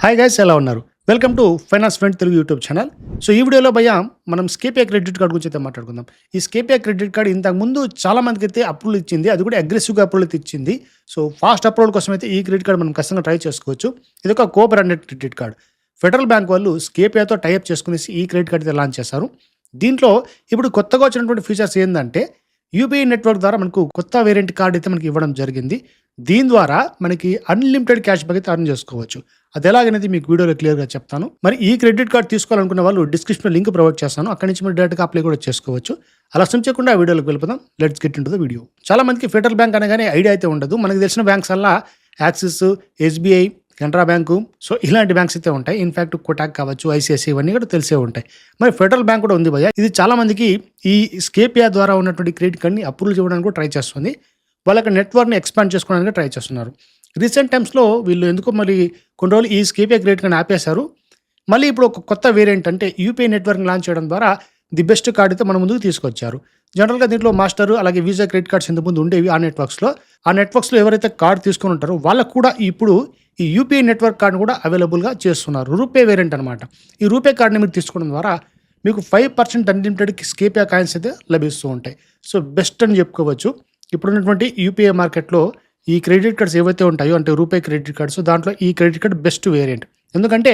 Hi guys, ఎలా ఉన్నారు? Welcome to finance friend Telugu YouTube channel. So ఈ వీడియోలో మనం స్కేపియా క్రెడిట్ కార్డ్ గురించి అయితే మాట్లాడుకుందాం. ఈ స్కేపియా క్రెడిట్ కార్డ్ ఇంతకుముందు చాలా మందికి అయితే అప్రూవల్ ఇచ్చింది, అది కూడా అగ్రెసివ్గా అప్రూవల్ అయితే ఇచ్చింది. సో ఫాస్ట్ అప్రూవల్ కోసం అయితే ఈ క్రెడిట్ కార్డ్ మనం ఖచ్చితంగా ట్రై చేసుకోవచ్చు. ఇది ఒక co branded credit card. Federal bank వాళ్ళు స్కేపియాతో టైఅప్ చేసుకునేసి ఈ క్రెడిట్ కార్డ్ అయితే లాంచ్ చేశారు. దీంట్లో ఇప్పుడు కొత్తగా వచ్చినటువంటి ఫీచర్స్ ఏంటంటే యూపీఐ నెట్వర్క్ ద్వారా మనకు కొత్త వేరియంట్ కార్డ్ అయితే మనకి ఇవ్వడం జరిగింది. దీని ద్వారా మనకి అన్లిమిటెడ్ క్యాష్ బ్యాక్ అయితే అర్న్ చేసుకోవచ్చు. అది ఎలాగనేది మీకు వీడియోలో క్లియర్గా చెప్తాను. మరి ఈ క్రెడిట్ కార్డ్ తీసుకోవాలనుకున్న వాళ్ళు డిస్క్రిప్షన్లో లింక్ ప్రొవైడ్ చేస్తాను, అక్కడి నుంచి మీరు డైరెక్ట్గా అప్లై కూడా చేసుకోవచ్చు. అలా చేయకుండా ఆ వీడియోలోకి వెళ్ళిపోదాం. Let's get into the video. చాలా మందికి ఫెడరల్ బ్యాంక్ అనగానే ఐడియా అయితే ఉండదు. మనకు తెలిసిన బ్యాంక్స్ అలా axis, SBI, Canara bank, so ఇలాంటి బ్యాంక్స్ అయితే ఉంటాయి. ఇన్ఫాక్ట్ కోటాక్ కావచ్చు, ఐసిఐసిఐ ఇవన్నీ కూడా తెలిసే ఉంటాయి. మరి ఫెడరల్ బ్యాంక్ కూడా ఉంది భయ్య. ఇది చాలా మందికి ఈ స్కేపియా ద్వారా ఉన్నటువంటి క్రెడిట్ కార్డ్ని అప్రూవల్ చేయడానికి కూడా ట్రై చేస్తుంది. వాళ్ళకి నెట్వర్క్ని ఎక్స్పాండ్ చేసుకోవడానికి ట్రై చేస్తున్నారు. రీసెంట్ టైమ్స్లో వీళ్ళు ఎందుకో మరి కొన్ని రోజులు ఈ స్కేపియా క్రెడిట్ కార్డ్ని ఆపేశారు. మళ్ళీ ఇప్పుడు ఒక కొత్త వేరియంట్ అంటే యూపీఐ నెట్వర్క్ని లాంచ్ చేయడం ద్వారా ది బెస్ట్ కార్డ్ అయితే మన ముందుకు తీసుకొచ్చారు. జనరల్గా దీంట్లో మాస్టర్ అలాగే వీసా క్రెడిట్ కార్డ్స్ ఇంతకుముందు ఉండేవి ఆ నెట్వర్క్స్లో ఎవరైతే కార్డ్ తీసుకుని ఉంటారో వాళ్ళకు కూడా ఇప్పుడు ఈ యూపీఐ నెట్వర్క్ కార్డును కూడా అవైలబుల్గా చేస్తున్నారు. రూపే వేరియంట్ అనమాట. ఈ రూపే కార్డ్ని మీరు తీసుకోవడం ద్వారా మీకు 5% అన్లిమిటెడ్ స్కేపియా కాయిన్స్ అయితే లభిస్తూ ఉంటాయి. సో బెస్ట్ అని చెప్పుకోవచ్చు. ఇప్పుడున్నటువంటి యూపీఐ మార్కెట్లో ఈ క్రెడిట్ కార్డ్స్ ఏవైతే ఉంటాయో అంటే రూపే క్రెడిట్ కార్డ్స్, దాంట్లో ఈ క్రెడిట్ కార్డ్ బెస్ట్ వేరియంట్. ఎందుకంటే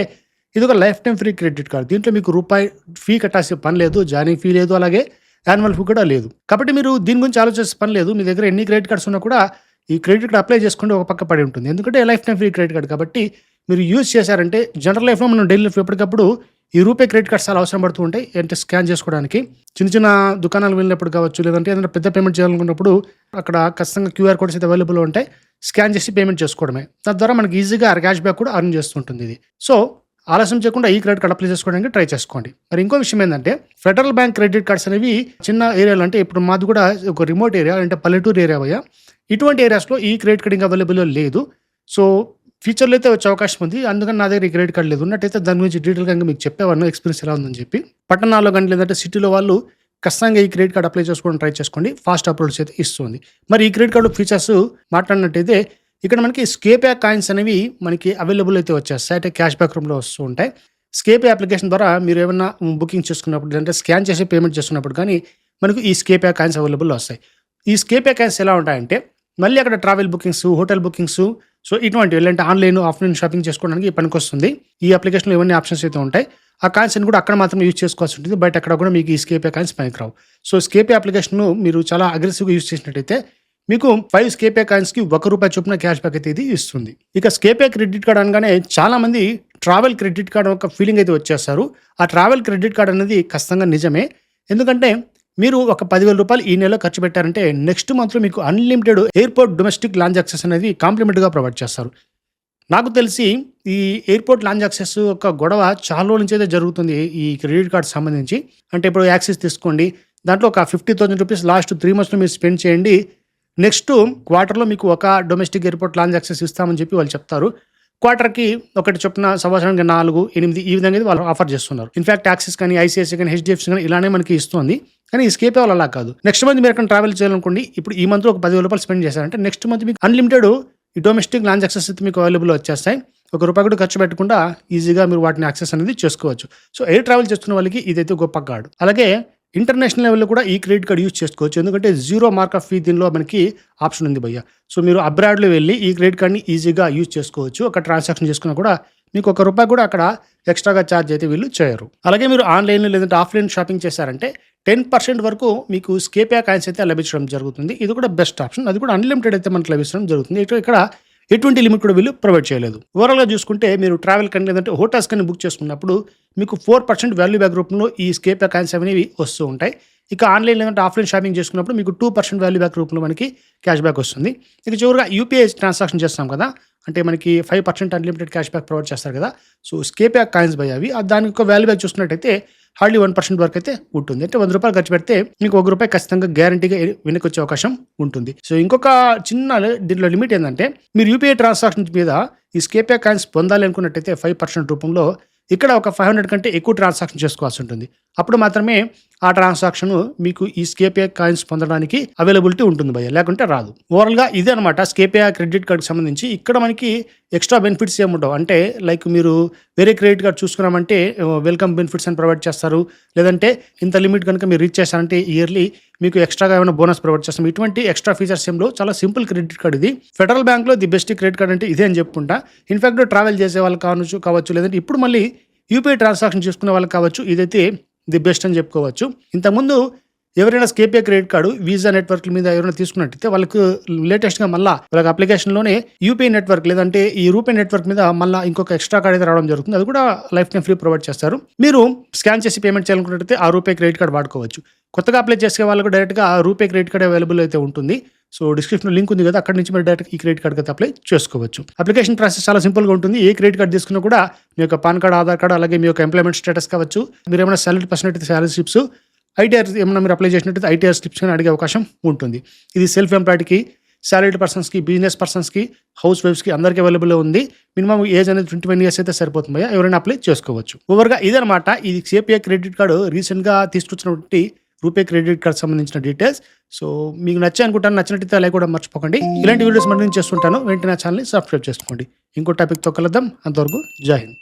ఇది ఒక life time free credit card. దీంట్లో మీకు రూపాయి ఫీ కట్టాల్సిన పని లేదు, జాయినింగ్ ఫీ లేదు, అలాగే యాన్యువల్ ఫీ కూడా లేదు. కాబట్టి మీరు దీని గురించి ఆలోచించే పని లేదు. మీ దగ్గర ఎన్ని క్రెడిట్ కార్డ్స్ ఉన్నా కూడా ఈ క్రెడిట్ కార్డ్ అప్లై చేసుకుంటే ఒక పక్క పడి ఉంటుంది. ఎందుకంటే life time free credit card కాబట్టి మీరు యూజ్ చేశారంటే జనరల్ లైఫ్లో మనం డైలీ లైఫ్ ఎప్పటికప్పుడు ఈ రూపే క్రెడిట్ కార్డ్స్ చాలా అవసరం పడుతూ ఉంటాయి. అంటే స్కాన్ చేసుకోవడానికి చిన్న చిన్న దుకాణాలు వెళ్ళినప్పుడు కావచ్చు, లేదంటే ఏదైనా పెద్ద పేమెంట్ చేయాలనుకున్నప్పుడు అక్కడ ఖచ్చితంగా క్యూఆర్ కోడ్స్ అయితే అవైలబుల్ ఉంటాయి. స్కాన్ చేసి పేమెంట్ చేసుకోవడమే. తద్వారా మనకి ఈజీగా క్యాష్ బ్యాక్ కూడా అర్న్ చేస్తుంటుంది ఇది. సో ఆలస్యం చేయకుండా ఈ క్రెడిట్ కార్డ్ అప్లై చేసుకోవడానికి ట్రై చేసుకోండి. మరి ఇంకో విషయం ఏంటంటే ఫెడరల్ బ్యాంక్ క్రెడిట్ కార్డ్స్ అనేవి చిన్న ఏరియాలు, అంటే ఇప్పుడు మాది కూడా ఒక రిమోట్ ఏరియా అంటే పల్లెటూరు ఏరియా అయ్యా. ఇటువంటి ఏరియాస్లో ఈ క్రెడిట్ కార్డ్ ఇంకా అవైలబుల్ లేదు. సో ఫ్యూచర్లో అయితే వచ్చే అవకాశం ఉంది. అందుకని నా దగ్గర ఈ క్రెడిట్ కార్డ్ లేదు. ఉన్నట్టయితే దాని గురించి డీటెయిల్గా మీకు చెప్పేవాను ఎక్స్పీరియన్స్ ఎలా ఉందని చెప్పి. పట్టణాల్లో కానీ లేదంటే సిటీలో వాళ్ళు ఖచ్చితంగా ఈ క్రెడిట్ కార్డ్ అప్లై చేసుకోవడం ట్రై చేసుకోండి. ఫాస్ట్ అప్రూవల్స్ అయితే ఇస్తుంది. మరి ఈ క్రెడిట్ కార్డు ఫీచర్స్ మాట్లాడినట్టయితే ఇక్కడ మనకి స్కేపియా కాయిన్స్ అనేవి మనకి అవైలబుల్ అయితే వచ్చేస్తాయి. అంటే క్యాష్ బ్యాక్ రూమ్లో వస్తూ ఉంటాయి. స్కేపియా అప్లికేషన్ ద్వారా మీరు ఏమైనా బుకింగ్ చేసుకున్నప్పుడు లేదంటే స్కాన్ చేసి పేమెంట్ చేసుకున్నప్పుడు కానీ మనకు ఈ స్కేపియా కాయిన్స్ అవైలబుల్ వస్తాయి. ఈ స్కేపియా కాయిన్స్ ఎలా ఉంటాయంటే మళ్ళీ అక్కడ travel bookings, hotel bookings, so ఇటువంటి లేదంటే ఆన్లైన్, ఆఫ్లైన్ షాపింగ్ చేసుకోవడానికి పనికి వస్తుంది. ఈ అప్లికేషన్లో ఇవన్నీ ఆప్షన్స్ అయితే ఉంటాయి. ఆ కాయిన్స్ కూడా అక్కడ మాత్రం యూజ్ చేసుకోవాల్సి ఉంటుంది. బట్ అక్కడ కూడా మీకు ఈ స్కేపియా కాయిన్స్ పనికిరావు. సో స్కేపియా అప్లికేషన్ మీరు చాలా అగ్రెసివ్గా యూజ్ చేసినట్టయితే మీకు 5 స్కేపియా కాయిన్స్కి ₹1 చొప్పున క్యాష్ బ్యాక్ అయితే ఇది ఇస్తుంది. ఇక స్కేపియా క్రెడిట్ కార్డ్ అనగానే చాలా మంది ట్రావెల్ క్రెడిట్ కార్డ్ ఒక ఫీలింగ్ అయితే వచ్చేస్తారు. ఆ ట్రావెల్ క్రెడిట్ కార్డ్ అనేది ఖచ్చితంగా నిజమే. ఎందుకంటే మీరు ఒక ₹10,000 ఈ నెలలో ఖర్చు పెట్టారంటే నెక్స్ట్ మంత్లో మీకు unlimited airport domestic launch access అనేది కాంప్లిమెంట్గా ప్రొవైడ్ చేస్తారు. నాకు తెలిసి ఈ ఎయిర్పోర్ట్ లాంచ్ యాక్సెస్ ఒక గొడవ చాలా రోజుల నుంచి అయితే జరుగుతుంది ఈ క్రెడిట్ కార్డ్ సంబంధించి. అంటే ఇప్పుడు యాక్సెస్ తీసుకోండి, దాంట్లో ఒక ₹50,000 లాస్ట్ 3 monthsలో మీరు స్పెండ్ చేయండి. నెక్స్ట్ క్వార్టర్లో మీకు ఒక డొమెస్టిక్ ఎయిర్పోర్ట్ లాంచ్ యాక్సెస్ ఇస్తామని చెప్పి వాళ్ళు చెప్తారు. క్వార్టర్కి ఒకటి చొప్పున సంవత్సరానికి 4, 8 ఈ విధంగా వాళ్ళు ఆఫర్ చేస్తున్నారు. ఇన్ఫాక్ట్ యాక్సిస్ కానీ, ఐసిఐసిఐ కానీ, హెచ్డిఎఫ్సి కానీ ఇలానే మనకి ఇస్తుంది. కానీ ఈ స్కేపియా వాళ్ళు అలా కాదు. నెక్స్ట్ మంత్ మీరు ఎక్కడ ట్రావెల్ చేయాలనుకోండి, ఇప్పుడు ఈ మంత్లో ఒక ₹10,000 స్పెండ్ చేశారంటే నెక్స్ట్ మంత్ మీకు అన్లిమిటెడ్ ఈ డొమెస్టిక్ లాంచ్ యాక్సెస్ అయితే మీకు అవైలబుల్ వచ్చేస్తాయి. ₹1 కూడా ఖర్చు పెట్టకుండా ఈజీగా మీరు వాటిని యాక్సెస్ అనేది చేసుకోవచ్చు. సో ఎయిర్ ట్రావెల్ చేస్తున్న వాళ్ళకి ఇదైతే గొప్ప కార్డు. అలాగే ఇంటర్నేషనల్ లెవెల్లో కూడా ఈ క్రెడిట్ కార్డ్ యూజ్ చేసుకోవచ్చు. ఎందుకంటే 0 మార్క్ ఆఫ్ ఫీ దీనిలో మనకి ఆప్షన్ ఉంది భయ్య. సో మీరు అబ్రాడ్లో వెళ్ళి ఈ క్రెడిట్ కార్డ్ని ఈజీగా యూజ్ చేసుకోవచ్చు. అక్కడ ట్రాన్సాక్షన్ చేసుకున్నా కూడా మీకు ₹1 కూడా అక్కడ ఎక్స్ట్రాగా ఛార్జ్ అయితే వీళ్ళు చేయరు. అలాగే మీరు ఆన్లైన్ లేదంటే ఆఫ్లైన్ షాపింగ్ చేశారంటే 10% వరకు మీకు స్కేపియా కాయిన్స్ అయితే లభించడం జరుగుతుంది. ఇది కూడా బెస్ట్ ఆప్షన్. అది కూడా అన్లిమిటెడ్ అయితే మనకు లభించడం జరుగుతుంది. ఇక్కడ ఎటువంటి లిమిట్ కూడా వీళ్ళు ప్రొవైడ్ చేయలేదు. ఓవరాల్గా చూసుకుంటే మీరు ట్రావెల్ కానీ లేదంటే హోటల్స్ కానీ బుక్ చేసుకున్నప్పుడు మీకు 4% వాల్యూ బ్యాక్ రూపంలో ఈ స్కేపియా కాయిన్స్ అనేవి వస్తూ ఉంటాయి. ఇక ఆన్లైన్ లేదంటే ఆఫ్లైన్ షాపింగ్ చేసుకున్నప్పుడు మీకు 2% వాల్యూ బ్యాక్ రూపంలో మనకి క్యాష్ బ్యాక్ వస్తుంది. ఇక చివరిగా యూపీఐ ట్రాన్సాక్షన్ చేస్తాం కదా, అంటే మనకి 5% అన్లిమిటెడ్ క్యాష్ బ్యాక్ ప్రొవైడ్ చేస్తారు కదా. సో స్కేపియా కాయిన్స్ బై అవి దానికి ఒక వాల్యూ బ్యాక్ చూసుకున్నట్టయితే హార్డ్లీ 1% వరకు అయితే ఉంటుంది. అంటే ₹100 ఖర్చు పెడితే మీకు ₹1 ఖచ్చితంగా గ్యారంటీగా వెనక్కి వచ్చే అవకాశం ఉంటుంది. సో ఇంకొక చిన్న దీంట్లో లిమిట్ ఏంటంటే మీరు యూపీఐ ట్రాన్సాక్షన్ మీద ఈ స్కేపియా కాయిన్స్ పొందాలి అనుకున్నట్టయితే 5% రూపంలో ఇక్కడ ఒక 500 కంటే ఎక్కువ ట్రాన్సాక్షన్ చేసుకోవాల్సి ఉంటుంది. అప్పుడు మాత్రమే ఆ ట్రాన్సాక్షన్ మీకు ఈ స్కేపిఐ కాయిన్స్ పొందడానికి అవైలబిలిటీ ఉంటుంది భయ్య, లేకుంటే రాదు. ఓవరాల్గా ఇదే అనమాట స్కేపిఐ క్రెడిట్ కార్డ్కి సంబంధించి. ఇక్కడ మనకి ఎక్స్ట్రా బెనిఫిట్స్ ఏముండవు. అంటే లైక్ మీరు వేరే క్రెడిట్ కార్డ్ చూసుకున్నామంటే వెల్కమ్ బెనిఫిట్స్ అని ప్రొవైడ్ చేస్తారు, లేదంటే ఇంత లిమిట్ కనుక మీరు రీచ్ చేస్తారంటే ఇయర్లీ మీకు ఎక్స్ట్రాగా ఏమైనా బోనస్ ప్రొవైడ్ చేస్తాం. ఇటువంటి ఎక్స్ట్రా ఫీచర్స్ ఏం లేవు. చాలా సింపుల్ క్రెడిట్ కార్డ్ ఇది. ఫెడరల్ బ్యాంక్లో ది బెస్ట్ క్రెడిట్ కార్డ్ అంటే ఇదే అని చెప్పుకుంటా. ఇన్ఫాక్ట్ ట్రావెల్ చేసే వాళ్ళు కావచ్చు, లేదంటే ఇప్పుడు మళ్ళీ యూపీఐ ట్రాన్సాక్షన్ చేసుకునే వాళ్ళకి కావచ్చు, ఇదైతే ది బెస్ట్ అని చెప్పుకోవచ్చు. ఇంతకుముందు ఎవరైనా స్కేపిఐ క్రెడిట్ కార్డు వీసా నెట్వర్క్ మీద ఎవరైనా తీసుకున్నట్టయితే వాళ్ళకు లేటెస్ట్గా మళ్ళీ వాళ్ళకి అప్లికేషన్లోనే యూపీఐ నెట్వర్క్ లేదంటే ఈ రూపే నెట్వర్క్ మీద మళ్ళీ ఇంకొక ఎక్స్ట్రా కార్డ్ అయితే రావడం జరుగుతుంది. అది కూడా లైఫ్ టైం ఫ్రీ ప్రొవైడ్ చేస్తారు. మీరు స్కాన్ చేసి పేమెంట్ చేయాలనుకున్నట్టయితే ఆ రూపే క్రెడిట్ కార్డ్ వాడుకోవచ్చు. కొత్తగా అప్లై చేసే వాళ్ళకు డైరెక్ట్గా ఆ రూపే క్రెడిట్ కార్డ్ అవైలబుల్ అయితే ఉంటుంది. సో డిస్క్రిప్షన్లో లింక్ ఉంది కదా, అక్కడ నుంచి మీరు డైరెక్ట్ ఈ క్రెడిట్ కార్డ్కి అయితే అప్లై చేసుకోవచ్చు. అప్లికేషన్ ప్రాసెస్ చాలా సింపుల్గా ఉంటుంది. ఏ క్రెడిట్ కార్డ్ తీసుకున్నా కూడా మీ యొక్క పాన్ కార్డ్, ఆధార్ కార్డ్, అలాగే మీ యొక్క ఎంప్లాయ్మెంట్ స్టేటస్ కావచ్చు, మీరు ఏమైనా సాలరీ పర్సెంట్ అయితే సాలరీ స్లిప్స్, ఐటీఆర్ ఏమైనా మీరు అప్లై చేసినట్టయితే ఐటీఆర్ స్లిప్స్ కానీ అడిగే అవకాశం ఉంటుంది. ఇది సెల్ఫ్ ఎంప్లాయిడ్కి, సాలరీడ్ పర్సన్స్కి, బిజినెస్ పర్సన్స్కి, హౌస్ వైఫ్స్కి అందరికీ అవైలబుల్ ఉంది. మినిమం ఏజ్ అనేది 21 years అయితే సరిపోతుంది. ఎవరైనా అప్లై చేసుకోవచ్చు. ఓవర్గా ఇదనమాట ఇది స్కేపిఐ క్రెడిట్ కార్డు రీసెంట్గా తీసుకొచ్చినటువంటి రూపే క్రెడిట్ కార్డ్ సంబంధించిన డీటెయిల్స్. సో మీకు నచ్చాయి అనుకుంటాను. నచ్చినట్టయితే అలా కూడా మర్చిపోకండి. ఇలాంటి వీడియోస్ మరి నేను చేస్తుంటాను. వెంటనే నా ఛానల్ని సబ్స్క్రైబ్ చేసుకోండి. ఇంకో టాపిక్తో కలుద్దాం. అంతవరకు జై హింద్.